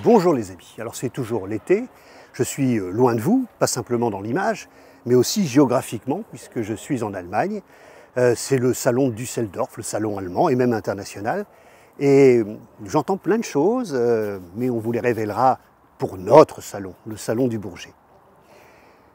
Bonjour les amis, alors c'est toujours l'été, je suis loin de vous, pas simplement dans l'image, mais aussi géographiquement, puisque je suis en Allemagne. C'est le salon de Düsseldorf, le salon allemand et même international. Et j'entends plein de choses, mais on vous les révélera pour notre salon, le salon du Bourget.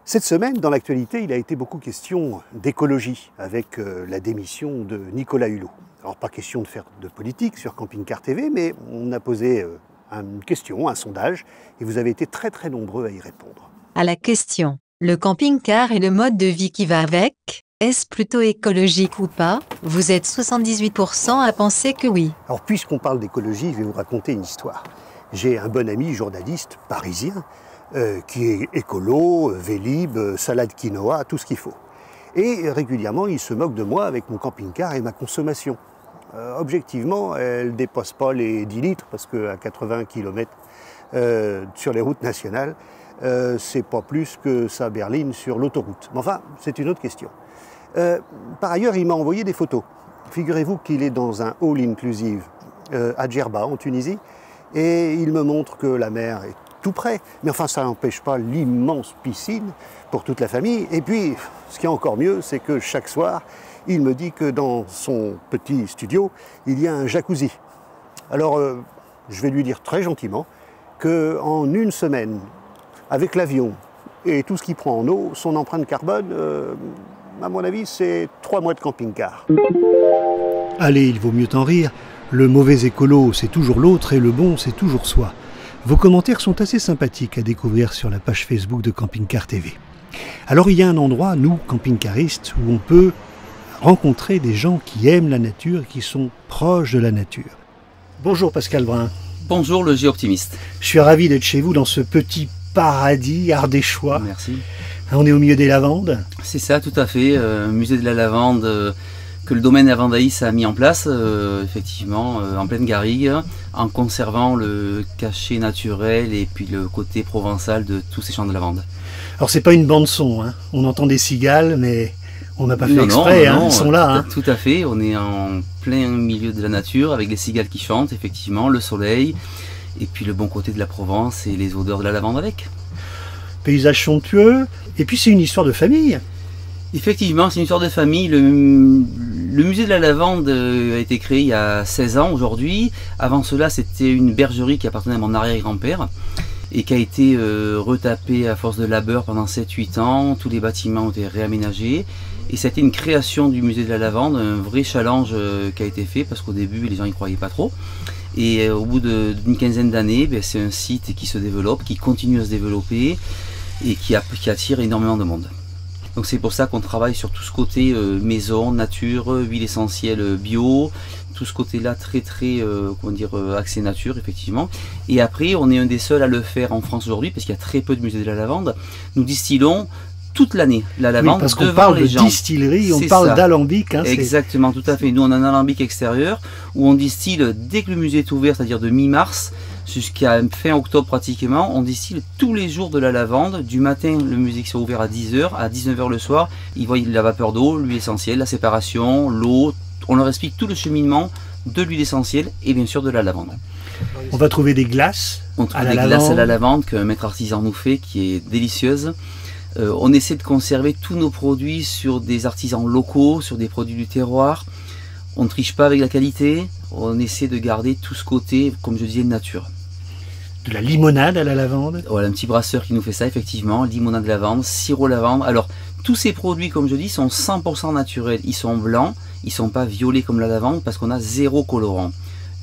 Cette semaine, dans l'actualité, il a été beaucoup question d'écologie, avec la démission de Nicolas Hulot. Alors pas question de faire de politique sur Camping Car TV, mais on a posé une question, un sondage, et vous avez été très nombreux à y répondre. À la question, le camping-car et le mode de vie qui va avec, est-ce plutôt écologique ou pas? Vous êtes 78% à penser que oui. Alors puisqu'on parle d'écologie, je vais vous raconter une histoire. J'ai un bon ami journaliste parisien qui est écolo, vélib, salade quinoa, tout ce qu'il faut. Et régulièrement, il se moque de moi avec mon camping-car et ma consommation. Objectivement, elle ne dépasse pas les 10 litres parce qu'à 80 km sur les routes nationales, c'est pas plus que ça berline sur l'autoroute. Mais enfin, c'est une autre question. Par ailleurs, il m'a envoyé des photos. Figurez-vous qu'il est dans un all-inclusive à Djerba, en Tunisie, et il me montre que la mer est tout près. Mais enfin, ça n'empêche pas l'immense piscine pour toute la famille. Et puis, ce qui est encore mieux, c'est que chaque soir, il me dit que dans son petit studio, il y a un jacuzzi. Alors, je vais lui dire très gentiment qu'en une semaine, avec l'avion et tout ce qu'il prend en eau, son empreinte carbone, à mon avis, c'est 3 mois de camping-car. Allez, il vaut mieux t'en rire. Le mauvais écolo, c'est toujours l'autre et le bon, c'est toujours soi. Vos commentaires sont assez sympathiques à découvrir sur la page Facebook de Camping Car TV. Alors, il y a un endroit, nous, camping-caristes, où on peut rencontrer des gens qui aiment la nature, qui sont proches de la nature. Bonjour Pascal Brun. Bonjour le Géoptimiste. Je suis ravi d'être chez vous dans ce petit paradis ardéchois. Merci. On est au milieu des lavandes. C'est ça, tout à fait. Musée de la lavande que le domaine Lavandaïs a mis en place, effectivement, en pleine garrigue, en conservant le cachet naturel et puis le côté provençal de tous ces champs de lavande. Alors c'est pas une bande son, hein. On entend des cigales, mais on n'a pas fait exprès, non, ils sont là. Tout à fait, on est en plein milieu de la nature avec les cigales qui chantent, effectivement, le soleil, et puis le bon côté de la Provence et les odeurs de la lavande avec. Paysage somptueux, et puis c'est une histoire de famille. Effectivement, c'est une histoire de famille. Le musée de la lavande a été créé il y a 16 ans aujourd'hui. Avant cela, c'était une bergerie qui appartenait à mon arrière-grand-père et qui a été retapée à force de labeur pendant 7-8 ans. Tous les bâtiments ont été réaménagés. Et ça a été une création du musée de la lavande, un vrai challenge qui a été fait parce qu'au début, les gens n'y croyaient pas trop. Et au bout d'une quinzaine d'années, c'est un site qui se développe, qui continue à se développer et qui attire énormément de monde. Donc c'est pour ça qu'on travaille sur tout ce côté maison, nature, huile essentielle bio, tout ce côté-là très axé nature effectivement. Et après on est un des seuls à le faire en France aujourd'hui parce qu'il y a très peu de musées de la lavande. Nous distillons toute l'année la lavande, oui, parce qu'on parle de distillerie, on parle d'alambic. Hein, exactement, tout à fait. Nous on a un alambic extérieur où on distille dès que le musée est ouvert, c'est-à-dire de mi-mars jusqu'à fin octobre pratiquement, on distille tous les jours de la lavande. Du matin, le musée qui s'est ouvert à 10h, à 19h le soir, ils voient la vapeur d'eau, l'huile essentielle, la séparation, l'eau. On leur explique tout le cheminement de l'huile essentielle et bien sûr de la lavande. On va trouver des glaces. On trouve des glaces à la lavande qu'un maître artisan nous fait, qui est délicieuse. On essaie de conserver tous nos produits sur des artisans locaux, sur des produits du terroir. On ne triche pas avec la qualité. On essaie de garder tout ce côté, comme je disais, nature. De la limonade à la lavande. Voilà, un petit brasseur qui nous fait ça, effectivement. Limonade lavande, sirop lavande. Alors, tous ces produits, comme je dis, sont 100% naturels. Ils sont blancs, ils ne sont pas violets comme la lavande parce qu'on a 0 colorant.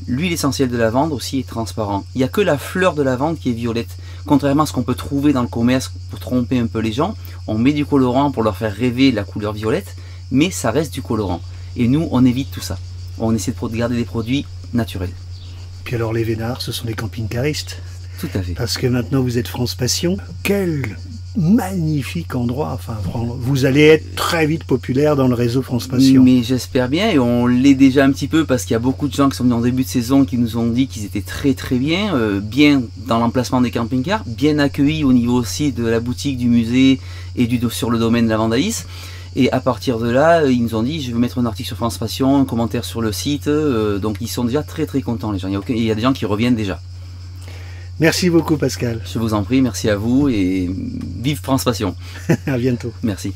L'huile essentielle de lavande aussi est transparent. Il n'y a que la fleur de lavande qui est violette. Contrairement à ce qu'on peut trouver dans le commerce pour tromper un peu les gens, on met du colorant pour leur faire rêver la couleur violette, mais ça reste du colorant. Et nous, on évite tout ça. On essaie de garder des produits naturels. Puis alors les vénards, ce sont des camping-caristes. Tout à fait. Parce que maintenant vous êtes France Passion. Quel magnifique endroit. Enfin, vous allez être très vite populaire dans le réseau France Passion. Mais j'espère bien, et on l'est déjà un petit peu parce qu'il y a beaucoup de gens qui sont venus en début de saison qui nous ont dit qu'ils étaient très bien, bien dans l'emplacement des camping-cars, bien accueillis au niveau aussi de la boutique, du musée et sur le domaine Lavandaïs. Et à partir de là, ils nous ont dit, je vais mettre un article sur France Passion, un commentaire sur le site. Donc ils sont déjà très contents les gens. Il y a des gens qui reviennent déjà. Merci beaucoup Pascal. Je vous en prie, merci à vous et vive France Passion. À bientôt. Merci.